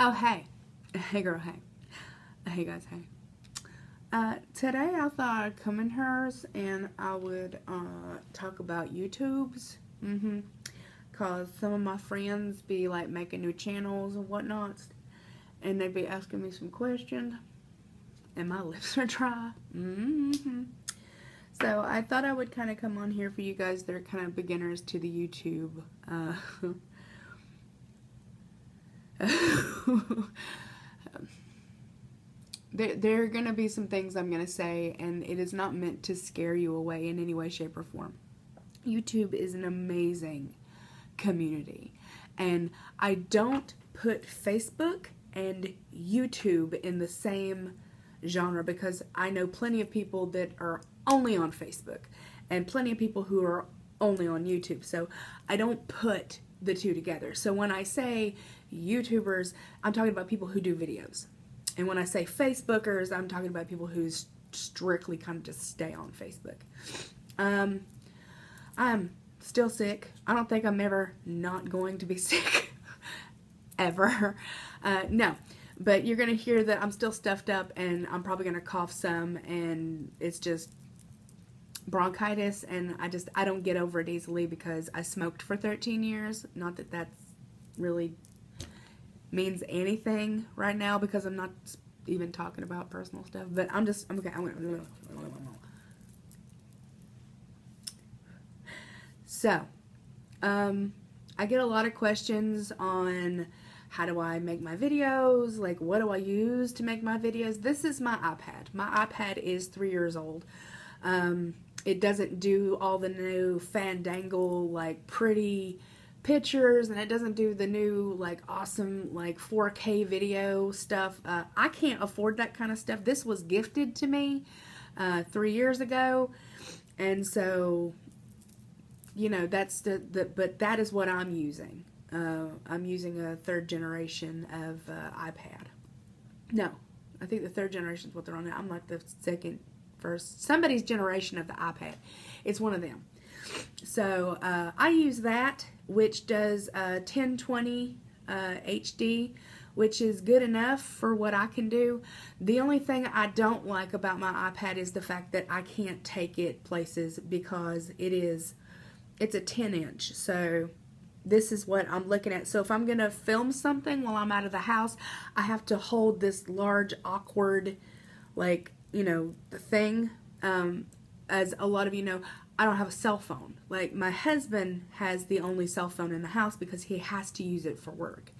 Oh, hey. Hey, girl, hey. Hey, guys, hey. Today I thought I'd come in hers and I would talk about YouTubes. Because some of my friends be like making new channels and whatnot. And they'd be asking me some questions. And my lips are dry. So I thought I would kind of come on here for you guys that are kind of beginners to the YouTube. There are going to be some things I'm going to say, and it is not meant to scare you away in any way, shape, or form. YouTube is an amazing community, and I don't put Facebook and YouTube in the same genre because I know plenty of people that are only on Facebook and plenty of people who are only on YouTube, so I don't put the two together. So when I say YouTubers, I'm talking about people who do videos. And when I say Facebookers, I'm talking about people who strictly kind of just stay on Facebook. I'm still sick. I don't think I'm ever not going to be sick. Ever. No. But you're going to hear that I'm still stuffed up and I'm probably going to cough some, and it's just bronchitis, and I don't get over it easily because I smoked for 13 years. Not that that's really means anything right now because I'm not even talking about personal stuff, but I'm okay. So, I get a lot of questions on how do I make my videos, like what do I use to make my videos. This is my iPad. My iPad is 3 years old. It doesn't do all the new fandangle, like pretty pictures, and it doesn't do the new like awesome like 4K video stuff. I can't afford that kind of stuff. This was gifted to me 3 years ago, and so you know that's but that is what I'm using. I'm using a 3rd generation of iPad. No, I think the 3rd generation is what they're on now. I'm like the 2nd, 1st, somebody's generation of the iPad. It's one of them. So I use that, which does 1020 HD, which is good enough for what I can do. The only thing I don't like about my iPad is the fact that I can't take it places because it's a 10-inch. So this is what I'm looking at. So if I'm going to film something while I'm out of the house, I have to hold this large, awkward, like, you know, the thing. As a lot of you know, I don't have a cell phone. Like, my husband has the only cell phone in the house because he has to use it for work.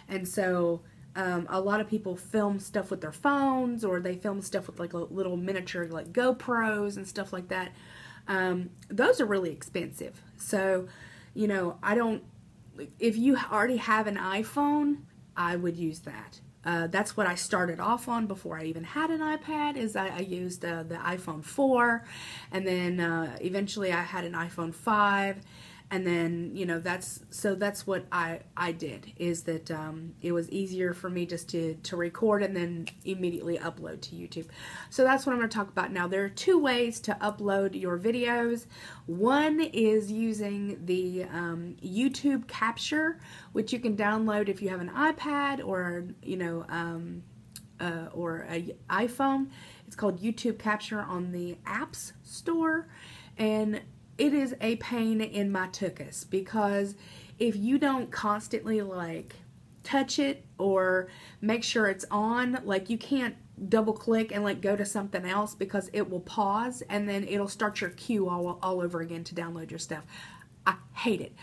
And so a lot of people film stuff with their phones, or they film stuff with like a little miniature like GoPros and stuff like that. Those are really expensive. So, you know, if you already have an iPhone, I would use that. That's what I started off on before I even had an iPad, is I used the iPhone 4, and then eventually I had an iPhone 5, and then, you know, that's what I did, is that it was easier for me just to record and then immediately upload to YouTube. So that's what I'm going to talk about now. There are 2 ways to upload your videos. One is using the YouTube Capture, which you can download if you have an iPad or, you know, or an iPhone. It's called YouTube Capture on the Apps Store, and it is a pain in my tuchus, because if you don't constantly like touch it or make sure it's on, like you can't double click and like go to something else because it will pause and then it'll start your queue all over again to download your stuff. I hate it.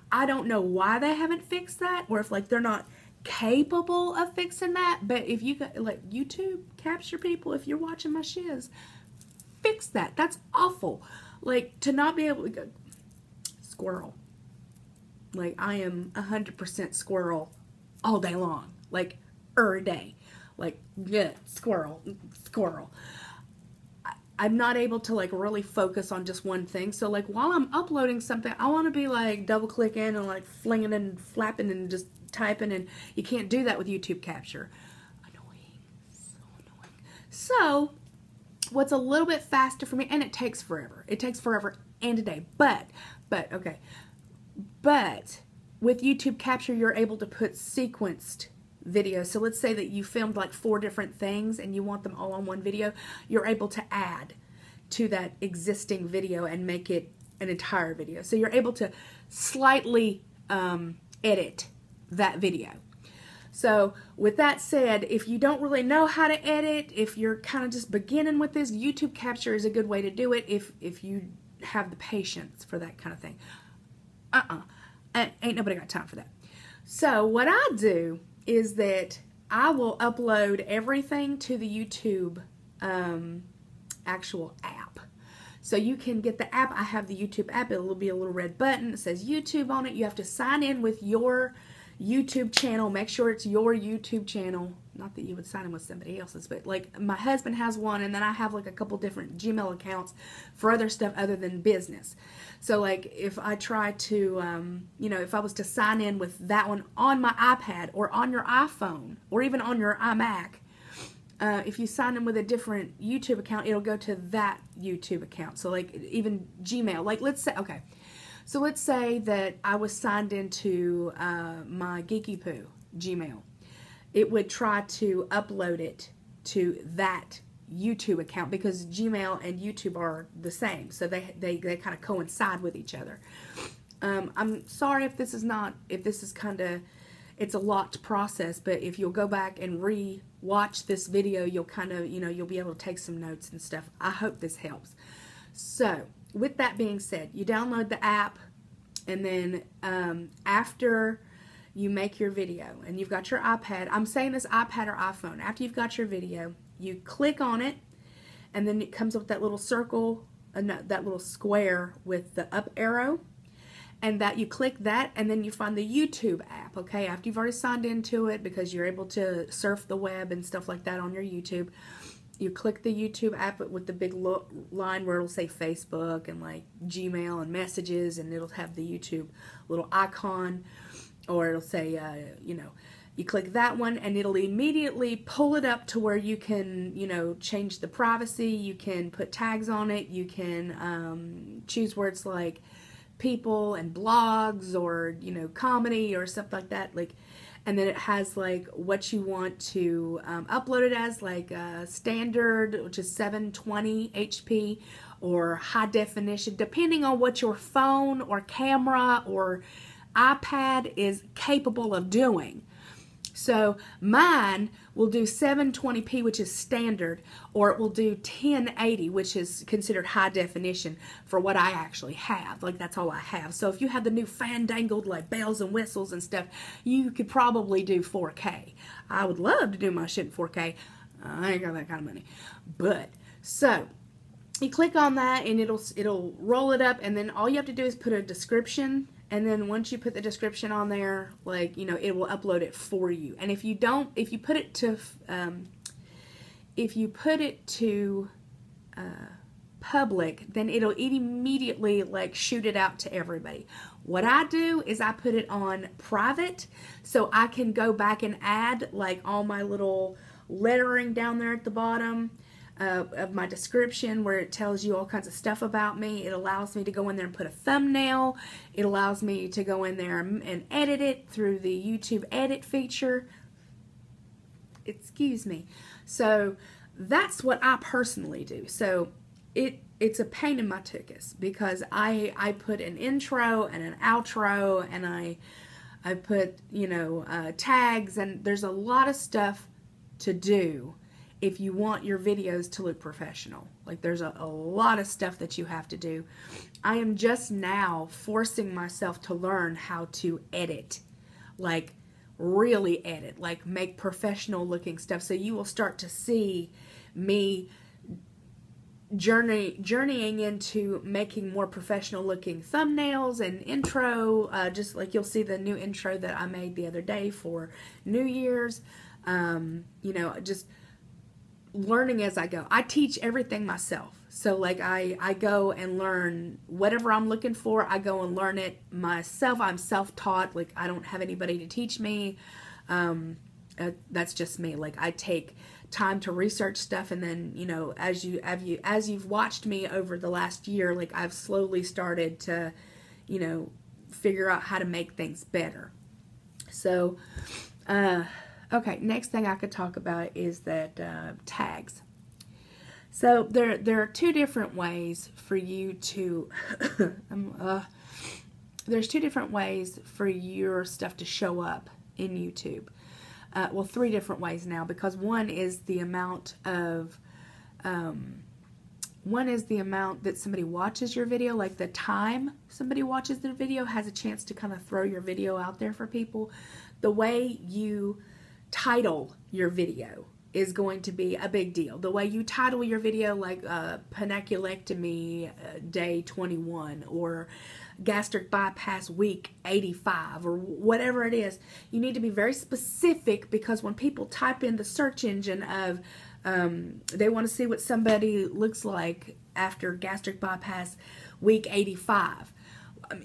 I don't know why they haven't fixed that, or if like they're not capable of fixing that, but if you got like YouTube Capture, people, if you're watching my shiz, fix that. That's awful. Like, to not be able to go, squirrel. Like, I am 100% squirrel all day long. Like, a day. Like, yeah, squirrel. I'm not able to, like, really focus on just one thing. So, like, while I'm uploading something, I want to be, like, double-clicking and, like, flinging and flapping and just typing. And you can't do that with YouTube Capture. Annoying. So annoying. So, what's a little bit faster for me, and it takes forever. It takes forever and a day. But with YouTube Capture, you're able to put sequenced video. So let's say that you filmed like 4 different things and you want them all on one video. You're able to add to that existing video and make it an entire video. So you're able to slightly edit that video. So with that said, if you don't really know how to edit, if you're kind of just beginning with this, YouTube Capture is a good way to do it if you have the patience for that kind of thing. Ain't nobody got time for that. So what I do is that I will upload everything to the YouTube actual app. So you can get the app. I have the YouTube app. It will be a little red button. It says YouTube on it. You have to sign in with your YouTube channel. Make sure it's your YouTube channel. Not that you would sign in with somebody else's, but like my husband has one, and then I have like a couple different Gmail accounts for other stuff other than business. So like if I try to, you know, if I was to sign in with that one on my iPad or on your iPhone or even on your Imac, if you sign in with a different YouTube account, it'll go to that YouTube account. So like even Gmail, like let's say, okay. So let's say that I was signed into my Geeky Poo Gmail. It would try to upload it to that YouTube account because Gmail and YouTube are the same. So they kind of coincide with each other. I'm sorry if this is kind of, it's a lot to process, but if you'll go back and re-watch this video, you'll kind of, you know, you'll be able to take some notes and stuff. I hope this helps. So with that being said, you download the app, and then after you make your video and you've got your iPad, I'm saying this iPad or iPhone, after you've got your video, you click on it, and then it comes up with that little circle, that little square with the up arrow, and that you click that, and then you find the YouTube app, okay, after you've already signed into it because you're able to surf the web and stuff like that on your YouTube. You click the YouTube app with the big line where it'll say Facebook and like Gmail and messages, and it'll have the YouTube little icon, or it'll say, you know, you click that one and it'll immediately pull it up to where you can, you know, change the privacy. You can put tags on it. You can choose words like people and blogs, or, you know, comedy or stuff like that. Like, and then it has like what you want to upload it as, like standard, which is 720 HP, or high definition, depending on what your phone or camera or iPad is capable of doing. So mine will do 720p, which is standard, or it will do 1080, which is considered high definition for what I actually have. Like, that's all I have. So if you have the new fandangled like bells and whistles and stuff, you could probably do 4K. I would love to do my shit in 4K. I ain't got that kind of money. But, so you click on that and it'll roll it up, and then all you have to do is put a description. And then once you put the description on there, like, you know, it will upload it for you. And if you don't, if you put it to public, then it'll immediately like shoot it out to everybody. What I do is I put it on private, so I can go back and add like all my little lettering down there at the bottom of my description, where it tells you all kinds of stuff about me. It allows me to go in there and put a thumbnail. It allows me to go in there and edit it through the YouTube edit feature. Excuse me. So that's what I personally do. So it's a pain in my tuchus, because I put an intro and an outro, and I put, you know, tags, and there's a lot of stuff to do if you want your videos to look professional. Like, there's a lot of stuff that you have to do. I am just now forcing myself to learn how to edit, like really edit, like make professional looking stuff. So you will start to see me journeying into making more professional looking thumbnails and intro, just like you'll see the new intro that I made the other day for New Year's. You know, just learning as I go. I teach everything myself. So like I go and learn whatever I'm looking for. I go and learn it myself. I'm self-taught. Like, I don't have anybody to teach me. That's just me. Like, I take time to research stuff, and then, you know, as you've watched me over the last year, like, I've slowly started to, you know, figure out how to make things better. So Okay, next thing I could talk about is that tags. So there are two different ways for you to there's two different ways for your stuff to show up in YouTube. Well, three different ways now, because one is the amount that somebody watches your video, like the time somebody watches their video has a chance to kind of throw your video out there for people. The way you title your video is going to be a big deal. The way you title your video, like paniculectomy day 21 or gastric bypass week 85 or whatever it is, you need to be very specific, because when people type in the search engine of they want to see what somebody looks like after gastric bypass week 85.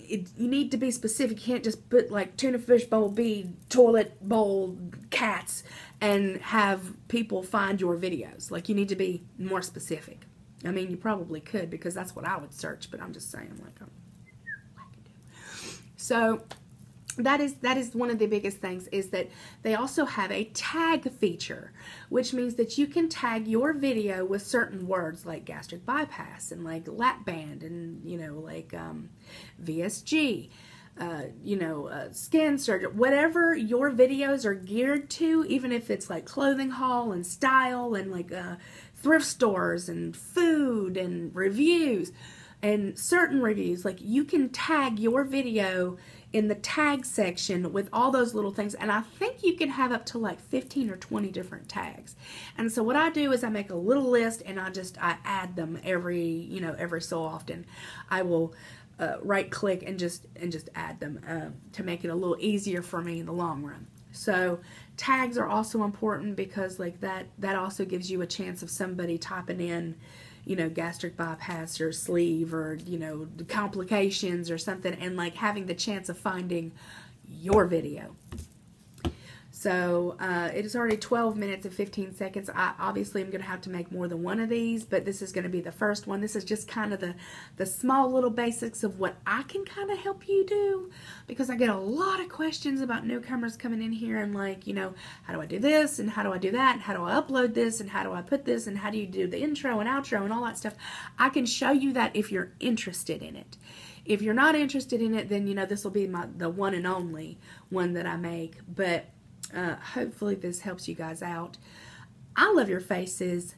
You need to be specific. You can't just put like tuna fish bowl B, toilet bowl, cats, and have people find your videos. Like, you need to be more specific. I mean, you probably could, because that's what I would search, but I'm just saying, like, so that is one of the biggest things, is that they also have a tag feature, which means that you can tag your video with certain words like gastric bypass and like lap band and, you know, like VSG, skin surgery, whatever your videos are geared to, even if it's like clothing haul and style and like thrift stores and food and reviews and certain reviews, like you can tag your video in the tag section with all those little things, and I think you can have up to like 15 or 20 different tags. And so what I do is I make a little list, and I add them every so often. I will right click and just add them to make it a little easier for me in the long run. So tags are also important, because like that also gives you a chance of somebody typing in, you know, gastric bypass or sleeve or, you know, complications or something, and like having the chance of finding your video. So it is already 12 minutes and 15 seconds. I obviously am going to have to make more than one of these, but this is going to be the first one. This is just kind of the small little basics of what I can kind of help you do, because I get a lot of questions about newcomers coming in here and like, you know, how do I do this and how do I do that and how do I upload this and how do I put this and how do you do the intro and outro and all that stuff. I can show you that if you're interested in it. If you're not interested in it, then, you know, this will be the one and only one that I make, but hopefully this helps you guys out. I love your faces.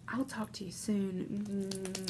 I'll talk to you soon.